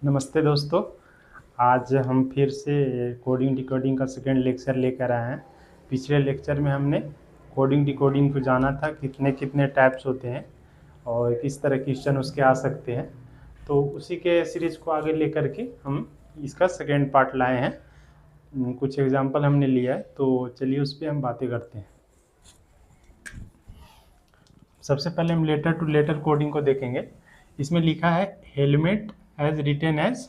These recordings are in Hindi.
नमस्ते दोस्तों। आज हम फिर से कोडिंग डिकोडिंग का सेकेंड लेक्चर लेकर आए हैं। पिछले लेक्चर में हमने कोडिंग डिकोडिंग को जाना था, कितने कितने टाइप्स होते हैं और किस तरह क्वेश्चन उसके आ सकते हैं। तो उसी के सीरीज़ को आगे लेकर के हम इसका सेकेंड पार्ट लाए हैं। कुछ एग्जांपल हमने लिया है, तो चलिए उस पर हम बातें करते हैं। सबसे पहले हम लेटर टू लेटर कोडिंग को देखेंगे। इसमें लिखा है हेलमेट एज रिटेन एज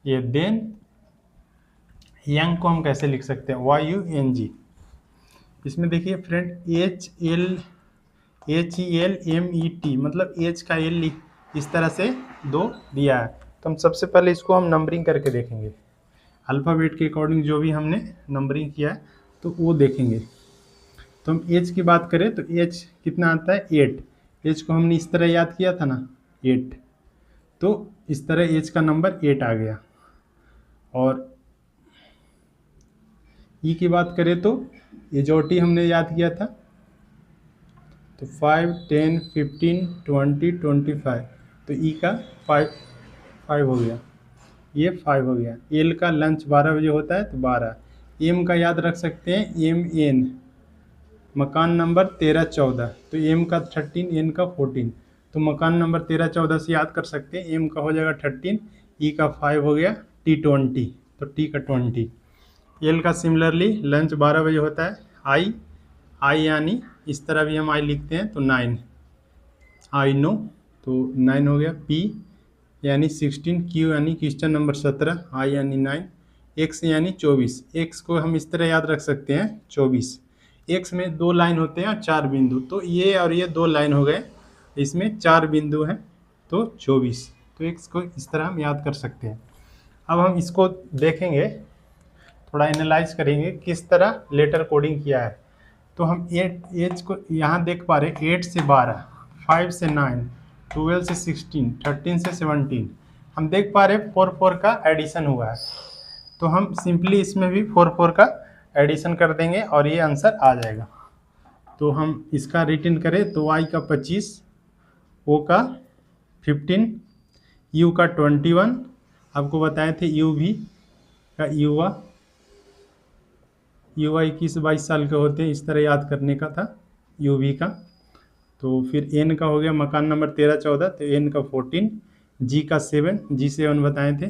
ये, देन यंग को हम कैसे लिख सकते हैं, YUNG। इसमें देखिए फ्रेंड, HELMET मतलब एच का एल इस तरह से दो दिया है। तो हम सबसे पहले इसको हम नंबरिंग करके देखेंगे, अल्फ़ाबेट के अकॉर्डिंग जो भी हमने नंबरिंग किया है तो वो देखेंगे। तो हम एच की बात करें तो एच कितना आता है, 8। एच को हमने इस तरह याद किया था ना, 8। तो इस तरह एच का नंबर 8 आ गया। और ई की बात करें तो एजोटी हमने याद किया था, तो 5, 10, 15, 20, 25। तो ई का 5 हो गया, ये 5 हो गया। एल का लंच 12 बजे होता है तो 12। एम का याद रख सकते हैं, MN मकान नंबर 13, 14। तो एम का 13, एन का 14। तो मकान नंबर 13, 14 से याद कर सकते हैं। एम का हो जाएगा 13, ई का 5 हो गया, टी 20, तो टी का 20। एल का सिमिलरली लंच 12 बजे होता है। आई यानी इस तरह भी हम आई लिखते हैं तो 9, आई नो, तो 9 हो गया। पी यानी 16, क्यू यानी क्वेश्चन नंबर 17, आई यानी 9, एक्स यानी 24। एक्स को हम इस तरह याद रख सकते हैं 24। एक्स में 2 लाइन होते हैं और 4 बिंदु, तो ये और ये 2 लाइन हो गए, इसमें 4 बिंदु हैं तो 24। तो एक्स को इस तरह हम याद कर सकते हैं। अब हम इसको देखेंगे, थोड़ा एनालाइज करेंगे किस तरह लेटर कोडिंग किया है। तो हम एज को यहाँ देख पा रहे, 8 से 12, 5 से 9, 12 से 16, 13 से 17। हम देख पा रहे 4 4 का एडिशन हुआ है। तो हम सिंपली इसमें भी 4 4 का एडिशन कर देंगे और ये आंसर आ जाएगा। तो हम इसका रिटर्न करें तो y का 25, o का 15, u का 21। आपको बताए थे u भी का युवा 21-22 साल के होते हैं, इस तरह याद करने का था UV का। तो फिर n का हो गया मकान नंबर 13, 14, तो n का 14, g का 7, G7 बताए थे।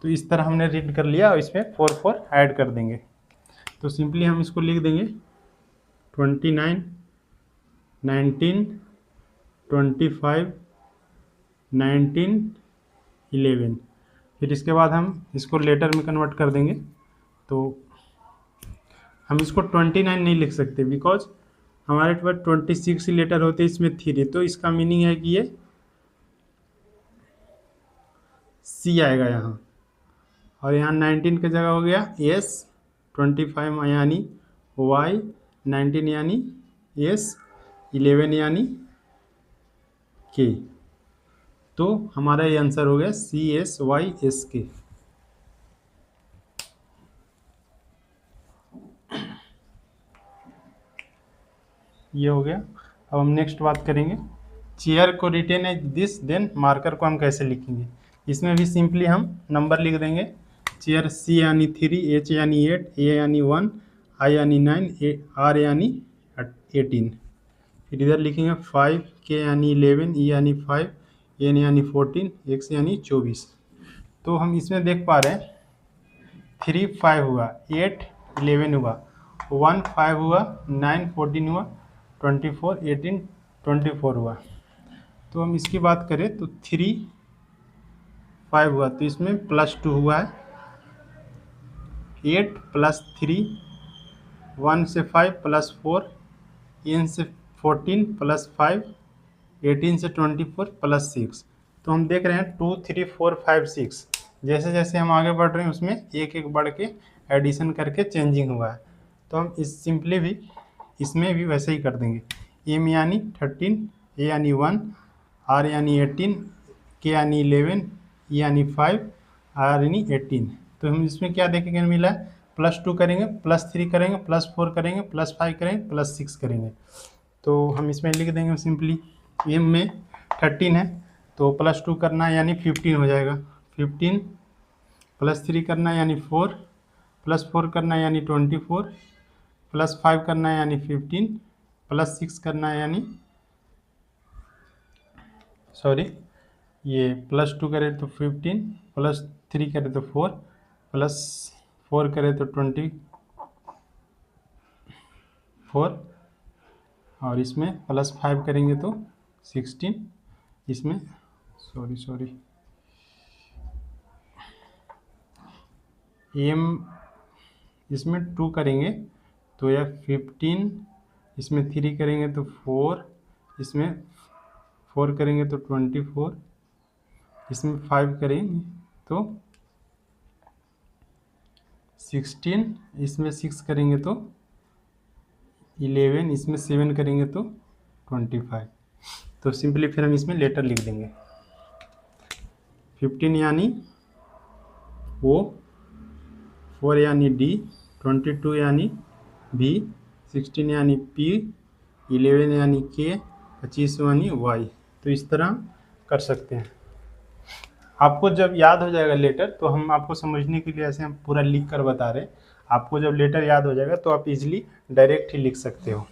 तो इस तरह हमने रीड कर लिया और इसमें 4 4 ऐड कर देंगे। तो सिंपली हम इसको लिख देंगे 29, 19, 25, 19, 11। फिर इसके बाद हम इसको लेटर में कन्वर्ट कर देंगे। तो हम इसको 29 नहीं लिख सकते, बिकॉज हमारे पास 26 लेटर होते हैं, इसमें 3। तो इसका मीनिंग है कि ये C आएगा यहाँ, और यहाँ 19 की जगह हो गया S, 25 यानी Y, 19 यानी S, 11 यानी K। तो हमारा ये आंसर हो गया CSYSK। ये हो गया। अब हम नेक्स्ट बात करेंगे, चेयर को written as this, then marker को हम कैसे लिखेंगे। इसमें भी सिंपली हम नंबर लिख देंगे। चेयर C यानी 3, H यानी 8, A यानी 1, I यानी 9, R यानी 18। फिर इधर लिखेंगे 5, K यानी 11, E यानी 5, N यानी 14, X यानी 24। तो हम इसमें देख पा रहे हैं 3 5 हुआ, 8 11 हुआ, 1 5 हुआ, 9 14 हुआ, 24 18 24 हुआ। तो हम इसकी बात करें तो 3 5 हुआ, तो इसमें +2 हुआ है। 8 + 3, 1 से 5 + 4, N से 14 + 5, 18 से 24 + 6। तो हम देख रहे हैं 2 3 4 5 6, जैसे जैसे हम आगे बढ़ रहे हैं उसमें एक एक बढ़ के एडिशन करके चेंजिंग हुआ है। तो हम इस सिंपली भी इसमें भी वैसे ही कर देंगे। M यानी 13, A यानी 1, R यानी 18, K यानी 11, E यानी 5, R यानी 18। तो हम इसमें क्या देखेंगे मिला है, +2 करेंगे, +3 करेंगे, +4 करेंगे, +5 करेंगे, +6 करेंगे। तो हम इसमें लिख देंगे सिंपली, M में 13 है तो +2 करना है यानी 15 हो जाएगा। 15 +3 करना है यानी 4, +4 करना है यानी 24, +5 करना है यानी 15, +6 करना है यानी ये +2 करें तो 15, +3 करें तो 4, +4 करें तो 24, और इसमें +5 करेंगे तो 16, इसमें इसमें 2 करेंगे तो यह 15, इसमें 3 करेंगे तो 4, इसमें 4 करेंगे तो 24, इसमें 5 करेंगे तो 16, इसमें 6 करेंगे तो 11, इसमें 7 करेंगे तो 25। तो सिंपली फिर हम इसमें लेटर लिख देंगे। 15 यानी O, 4 यानी D, 22 यानी V, 16 यानी P, 11 यानी K, 25 यानी Y। तो इस तरह कर सकते हैं। आपको जब याद हो जाएगा लेटर, तो हम आपको समझने के लिए ऐसे हम पूरा लिख कर बता रहे हैं। आपको जब लेटर याद हो जाएगा तो आप इजीली डायरेक्ट ही लिख सकते हो।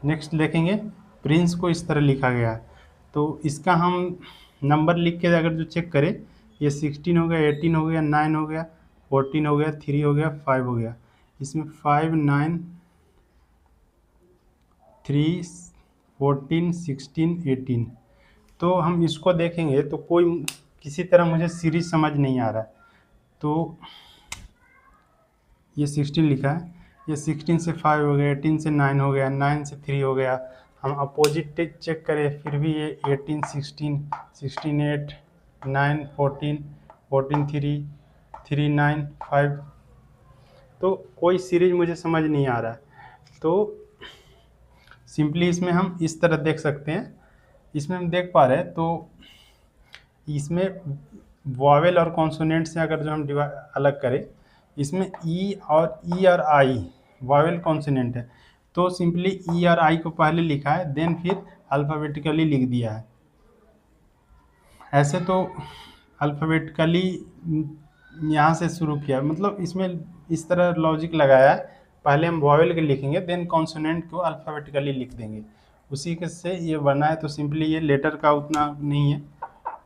नेक्स्ट देखेंगे, प्रिंस को इस तरह लिखा गया है। तो इसका हम नंबर लिख के अगर जो चेक करें, ये 16 हो गया, 18 हो गया, 9 हो गया, 14 हो गया, 3 हो गया, 5 हो गया। इसमें 5, 9, 3, 14, 16, 18। तो हम इसको देखेंगे तो कोई किसी तरह मुझे सीरीज समझ नहीं आ रहा है। तो ये 16 लिखा है, ये 16 से 5 हो गया, 18 से 9 हो गया, 9 से 3 हो गया। हम अपोजिट चेक करें फिर भी ये 18, 16, 16, 8, 9, 14, 14, 3, 3, 9, 5। तो कोई सीरीज मुझे समझ नहीं आ रहा है। तो सिंपली इसमें हम इस तरह देख सकते हैं। इसमें हम देख पा रहे हैं तो इसमें वॉवेल और कॉन्सोनेंट से अगर जो हम अलग करें, इसमें ई और आई वॉवेल कॉन्सोनेंट है। तो सिंपली ई और आई को पहले लिखा है, देन फिर अल्फ़ाबेटिकली लिख दिया है। ऐसे तो अल्फ़ाबेटिकली यहाँ से शुरू किया, मतलब इसमें इस तरह लॉजिक लगाया है। पहले हम वॉवेल के लिखेंगे, देन कॉन्सोनेंट को अल्फ़ाबेटिकली लिख देंगे, उसी के से ये बना है। तो सिंपली ये लेटर का उतना नहीं है,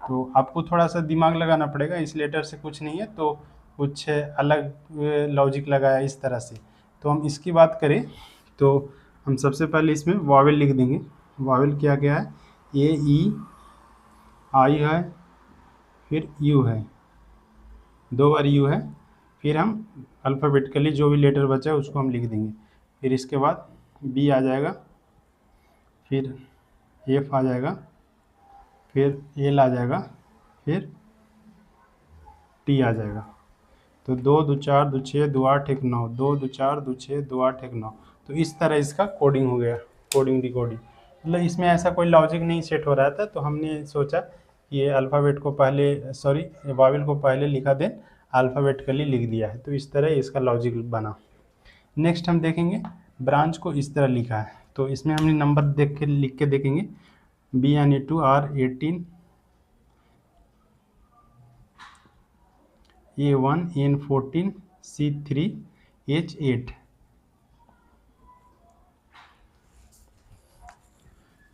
तो आपको थोड़ा सा दिमाग लगाना पड़ेगा। इस लेटर से कुछ नहीं है, तो कुछ अलग लॉजिक लगाया इस तरह से। तो हम इसकी बात करें तो हम सबसे पहले इसमें वॉवेल लिख देंगे। वॉवेल क्या क्या है, ए, ई, आई है, फिर यू है, 2 बार यू है, फिर हम अल्फ़ाबेटिकली जो भी लेटर बचा है उसको हम लिख देंगे। फिर इसके बाद बी आ जाएगा, फिर एफ आ जाएगा, फिर एल आ जाएगा, फिर टी आ जाएगा। तो 2, 2, 4, 2, 6, 2, 8, 1, 9, 2, 2, 4, 2, 6, 2, 8, 1, 9। तो इस तरह इसका कोडिंग हो गया, कोडिंग डिकोडिंग। मतलब इसमें ऐसा कोई लॉजिक नहीं सेट हो रहा था, तो हमने सोचा कि ये अल्फ़ाबेट को पहले वॉवेल को पहले लिखा, देन अल्फ़ाबेटिकली लिख दिया है। तो इस तरह इसका लॉजिक बना। नेक्स्ट हम देखेंगे, ब्रांच को इस तरह लिखा है। तो इसमें हमने नंबर लिख के देखेंगे, बी यानी 2, are 18, A1, N 14, C 3, H 8।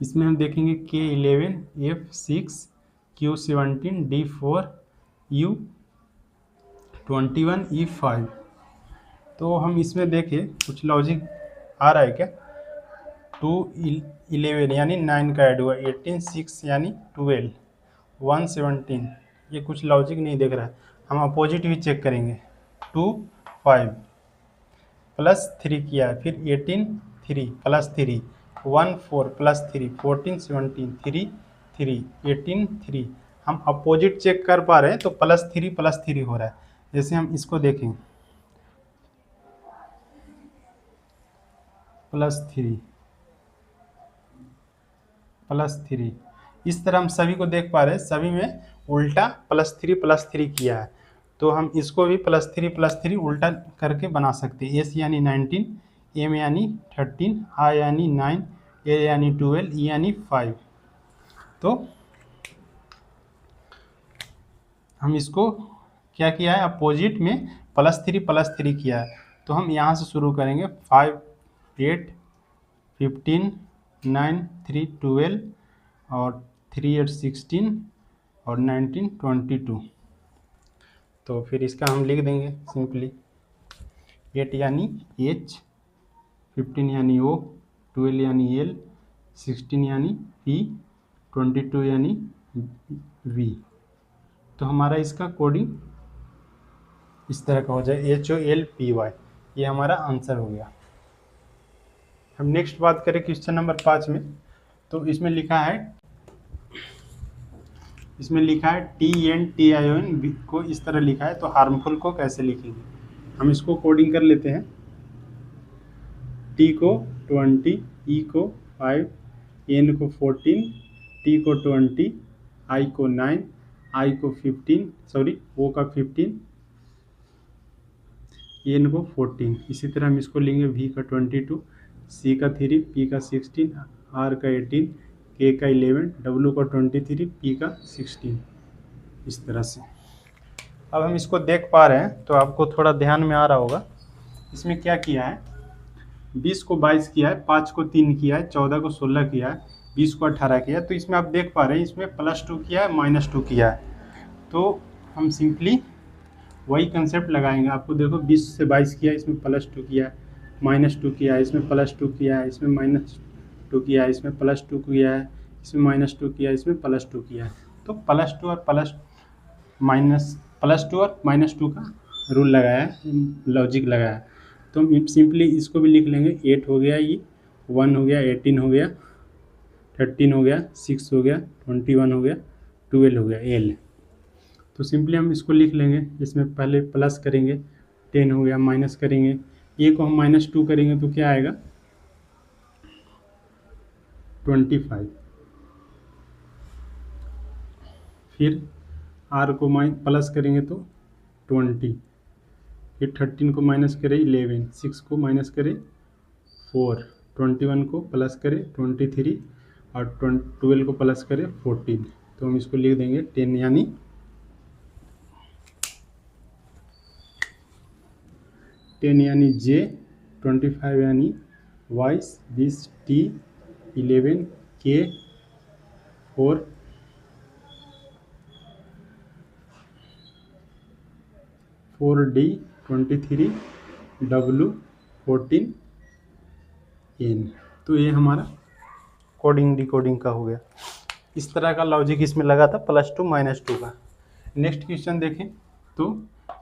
इसमें हम देखेंगे K 11, F 6, Q 17, D 4, U 21, E 5। तो हम इसमें देखें कुछ लॉजिक आ रहा है क्या। 2, 11 यानी 9 का ऐड हुआ, 18, 6 यानी 12, 1, 17। ये कुछ लॉजिक नहीं देख रहा है। हम अपोजिट भी चेक करेंगे, 2, 5 +3 किया है, फिर 18, 3 +3, 1, 4 +3, 14, 17, 3, 3, 18, 3। हम अपोजिट चेक कर पा रहे हैं, तो +3 हो रहा है। जैसे हम इसको देखें, +3, इस तरह हम सभी को देख पा रहे हैं, सभी में उल्टा +3 किया है। तो हम इसको भी +3 उल्टा करके बना सकते हैं। एस यानी 19, एम यानी 13, आई यानी 9, ए यानी 12, ई यानी 5। तो हम इसको क्या किया है, अपोजिट में +3 किया है। तो हम यहाँ से शुरू करेंगे 5 8 15 9 3 12 और 3 8 16 और 19 22। तो फिर इसका हम लिख देंगे सिंपली 8 यानी H, 15 यानी O, 12 यानी L, 16 यानी P, 22 यानी V। तो हमारा इसका कोडिंग इस तरह का हो जाए HOLPY। ये हमारा आंसर हो गया। हम नेक्स्ट बात करें क्वेश्चन नंबर 5 में। तो इसमें लिखा है TNTION को इस तरह लिखा है, तो हार्मफुल को कैसे लिखेंगे। हम इसको कोडिंग कर लेते हैं। T को 20, E को 5, N को 14, T को 20, I को 9, I को 15, O का 15, N को 14। इसी तरह हम इसको लेंगे V का 22, C का 3, P का 16, R का 18, K का 11, W का 23, P का 16। इस तरह से अब हम इसको देख पा रहे हैं, तो आपको थोड़ा ध्यान में आ रहा होगा इसमें क्या किया है। 20 को 22 किया है, 5 को 3 किया है, 14 को 16 किया है, 20 को 18 किया है। तो इसमें आप देख पा रहे हैं इसमें +2 किया है, -2 किया है। तो हम सिंपली वही कंसेप्ट लगाएंगे। आपको देखो 20 से 22 किया है, इसमें +2 किया है, -2 किया है, इसमें +2 किया है, इसमें -2 किया है, इसमें +2 किया है, इसमें -2 किया है, इसमें +2 किया है। तो +2 और -2 का रूल लगाया है, लॉजिक लगाया है। तो हम सिंपली इसको भी लिख लेंगे। 8 हो गया, ये 1 हो गया, 18 हो गया, 13 हो गया, 6 हो गया, 21 हो गया, 12 हो गया L। तो सिंपली हम इसको लिख लेंगे। इसमें पहले प्लस करेंगे, 10 हो गया, माइनस करेंगे, ए को हम -2 करेंगे तो क्या आएगा 25। फिर R को प्लस करेंगे तो 20, फिर 13 को माइनस करें 11, 6 को माइनस करें 4, 21 को प्लस करें 23 और 12 को प्लस करें 14। तो हम इसको लिख देंगे 10 यानी 10 यानी J, 25 यानी Y, 20 T, 11 K, 4 4D, 23 W, 14 N। तो ये हमारा कोडिंग डिकोडिंग का हो गया। इस तरह का लॉजिक इसमें लगा था +2 -2 का। नेक्स्ट क्वेश्चन देखें तो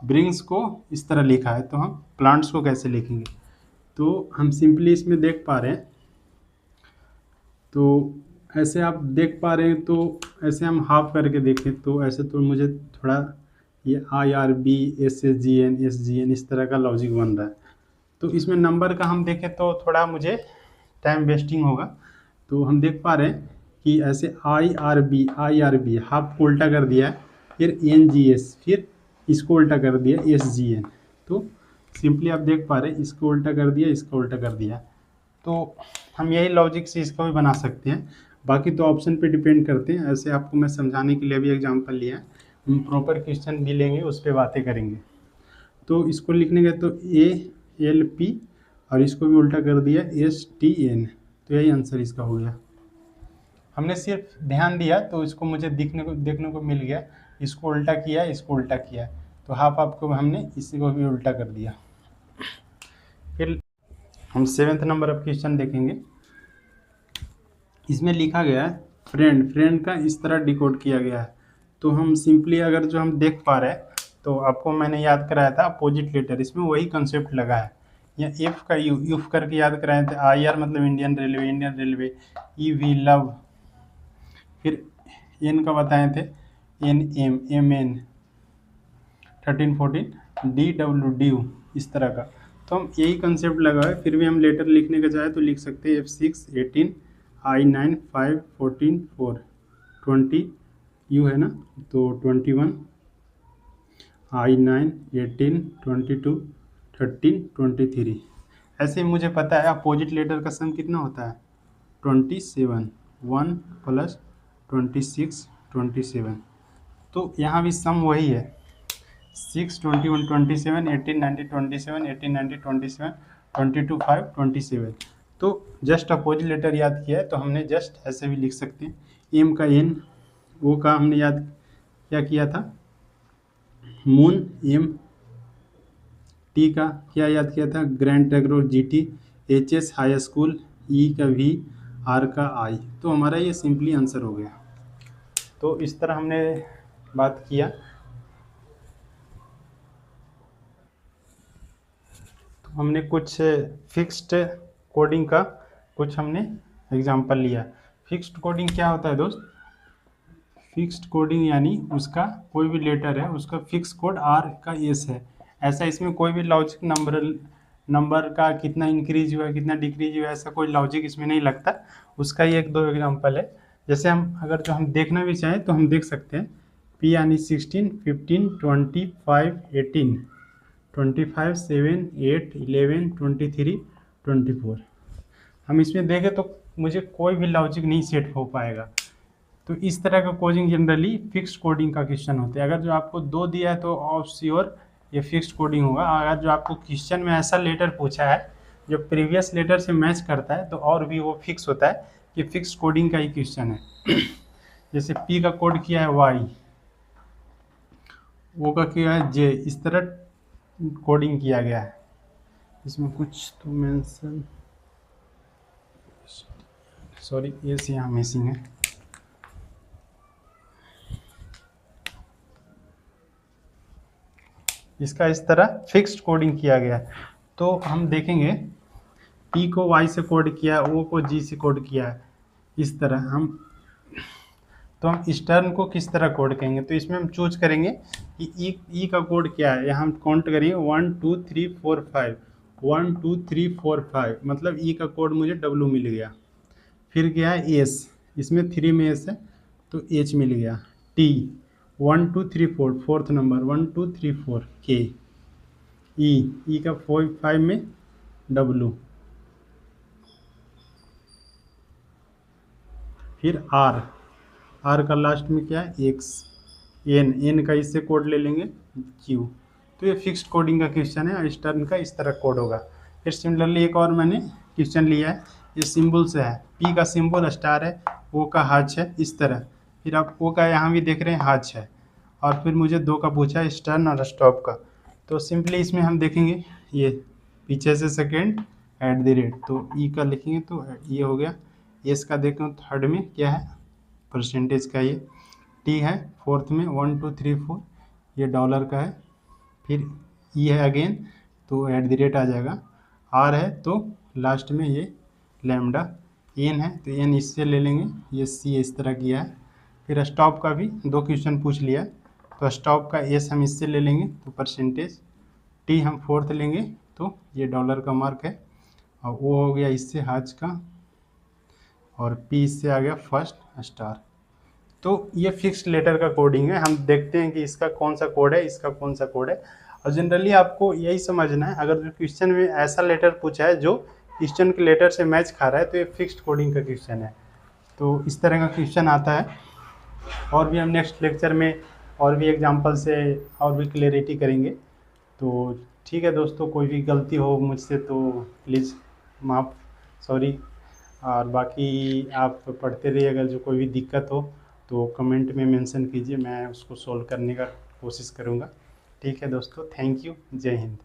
ब्रिंग्स को इस तरह लिखा है, तो हम प्लांट्स को कैसे लिखेंगे। तो हम सिंपली इसमें देख पा रहे हैं, तो ऐसे आप देख पा रहे हैं, तो ऐसे हम हाफ करके देखें तो ऐसे तो मुझे थोड़ा ये IRB SSGN SGN इस तरह का लॉजिक बन रहा है। तो इसमें नंबर का हम देखें तो थोड़ा मुझे टाइम वेस्टिंग होगा। तो हम देख पा रहे हैं कि ऐसे IRB हाफ को उल्टा कर दिया है, फिर NGS, फिर इसको उल्टा कर दिया SGN। तो सिंपली आप देख पा रहे हैं इसको उल्टा कर दिया, इसको उल्टा कर दिया। तो हम यही लॉजिक से इसको भी बना सकते हैं। बाकी तो ऑप्शन पे डिपेंड करते हैं। ऐसे आपको मैं समझाने के लिए भी एग्जांपल लिया है, हम प्रॉपर क्वेश्चन भी लेंगे, उस पर बातें करेंगे। तो इसको लिखने गए तो ALP और इसको भी उल्टा कर दिया STN। तो यही आंसर इसका हो गया। हमने सिर्फ ध्यान दिया तो इसको मुझे देखने को मिल गया, इसको उल्टा किया, इसको उल्टा किया, तो हाफ आपको हमने इसी को भी उल्टा कर दिया। फिर हम 7th नंबर ऑफ क्वेश्चन देखेंगे। इसमें लिखा गया है फ्रेंड का इस तरह डिकोड किया गया है। तो हम सिंपली अगर जो हम देख पा रहे हैं, तो आपको मैंने याद कराया था अपोजिट लेटर, इसमें वही कंसेप्ट लगा है। या इफ़ का यूफ करके याद कराए थे। IR मतलब इंडियन रेलवे, EV लव, फिर N का बताए थे NM MN, 13 14 DW ड्यू, इस तरह का। तो हम यही कंसेप्ट लगा है। फिर भी हम लेटर लिखने का चाहे तो लिख सकते हैं F6 18 I9 5 14 4 20 U है ना, तो 21 I9 18 22 13 23। ऐसे मुझे पता है अपोजिट लेटर का सम कितना होता है 27। 1 + 26, 27। तो यहाँ भी सम वही है, 6, 21, 27, 18, 19, 27, 18, 19, 27, 22, 5, 27। तो जस्ट अपोजिट लेटर याद किया है तो हमने जस्ट ऐसे भी लिख सकते हैं। एम का एन, ओ का हमने याद क्या किया था, मून, एम, टी का क्या याद किया था, grand Tagore GT, H S high school, E का वी, आर का आई। तो हमारा ये सिंपली आंसर हो गया। तो इस तरह हमने बात किया। तो हमने कुछ फिक्स्ड कोडिंग का कुछ हमने एग्जांपल लिया। फिक्स्ड कोडिंग क्या होता है दोस्त, फिक्स्ड कोडिंग यानी उसका कोई भी लेटर है उसका फिक्स कोड आर का एस है। ऐसा इसमें कोई भी लॉजिक नंबर का कितना इंक्रीज हुआ कितना डिक्रीज हुआ ऐसा कोई लॉजिक इसमें नहीं लगता। उसका ही एक दो एग्जांपल है। जैसे हम अगर जो हम देखना भी चाहें तो हम देख सकते हैं, पी यानी 16, 15, 25, 18, 25, 7, 8, 11, 23, 24। हम इसमें देखें तो मुझे कोई भी लॉजिक नहीं सेट हो पाएगा। तो इस तरह का कोडिंग जनरली फिक्स्ड कोडिंग का क्वेश्चन होता है। अगर जो आपको 2 दिया है तो ऑफ श्योर ये फिक्स्ड कोडिंग होगा। अगर जो आपको क्वेश्चन में ऐसा लेटर पूछा है जो प्रीवियस लेटर से मैच करता है तो और भी वो फिक्स होता है कि फिक्स्ड कोडिंग का ही क्वेश्चन है। जैसे पी का कोड किया है वाई, ओ का किया है जे, इस तरह कोडिंग किया गया है। इसमें कुछ तो मेंशन, सॉरी ये से यहाँ मिसिंग है। इसका इस तरह फिक्स्ड कोडिंग किया गया है। तो हम देखेंगे P को Y से कोड किया, O को G से कोड किया है, इस तरह हम तो हम स्टर्न को किस तरह कोड करेंगे। तो इसमें हम चूज करेंगे कि ई का कोड क्या है। यहाँ हम काउंट करेंगे 1 2 3 4 5, 1 2 3 4 5, मतलब ई का कोड मुझे W मिल गया। फिर क्या है एस, इसमें 3 में एस है तो एच मिल गया। टी 1 2 3 4, फोर्थ नंबर 1 2 3 4 के। ई का 5 में W। फिर आर का लास्ट में क्या है एक्स। एन का इससे कोड ले लेंगे क्यू। तो ये फिक्स्ड कोडिंग का क्वेश्चन है। स्टर्न का इस तरह कोड होगा। फिर सिमिलरली एक और मैंने क्वेश्चन लिया है, ये सिंबल से है। पी का सिंबल स्टार है, ओ का हाच है, इस तरह। फिर आप ओ का यहाँ भी देख रहे हैं हाच है। और फिर मुझे 2 का पूछा है, स्टर्न और स्टॉप का। तो सिंपली इसमें हम देखेंगे ये पीछे से सेकेंड @ तो ई का लिखेंगे तो ये हो गया। एस का देखें थर्ड में क्या है परसेंटेज का, ये टी है फोर्थ में 1 2 3 4, ये डॉलर का है। फिर ई है अगेन तो @ आ जाएगा। आर है तो लास्ट में ये लैम्डा। एन है तो एन इससे ले लेंगे, ये सी इस तरह किया है। फिर स्टॉप का भी 2 क्वेश्चन पूछ लिया तो स्टॉप का एस हम इससे ले लेंगे तो परसेंटेज। टी हम फोर्थ लेंगे तो ये डॉलर का मार्क है। और वो हो गया इससे हाज का, और पी इससे आ गया फर्स्ट स्टार। तो ये फिक्स्ड लेटर का कोडिंग है। हम देखते हैं कि इसका कौन सा कोड है, इसका कौन सा कोड है। और जनरली आपको यही समझना है, अगर जो क्वेश्चन में ऐसा लेटर पूछा है जो क्वेश्चन के लेटर से मैच खा रहा है तो ये फिक्स्ड कोडिंग का क्वेश्चन है। तो इस तरह का क्वेश्चन आता है। और भी हम नेक्स्ट लेक्चर में और भी एग्जाम्पल से और भी क्लियरिटी करेंगे। तो ठीक है दोस्तों, कोई भी गलती हो मुझसे तो प्लीज़ माफ़, सॉरी। और बाकी आप पढ़ते रहिए, अगर जो कोई भी दिक्कत हो तो कमेंट में मेंशन कीजिए, मैं उसको सॉल्व करने का कोशिश करूँगा। ठीक है दोस्तों, थैंक यू, जय हिंद।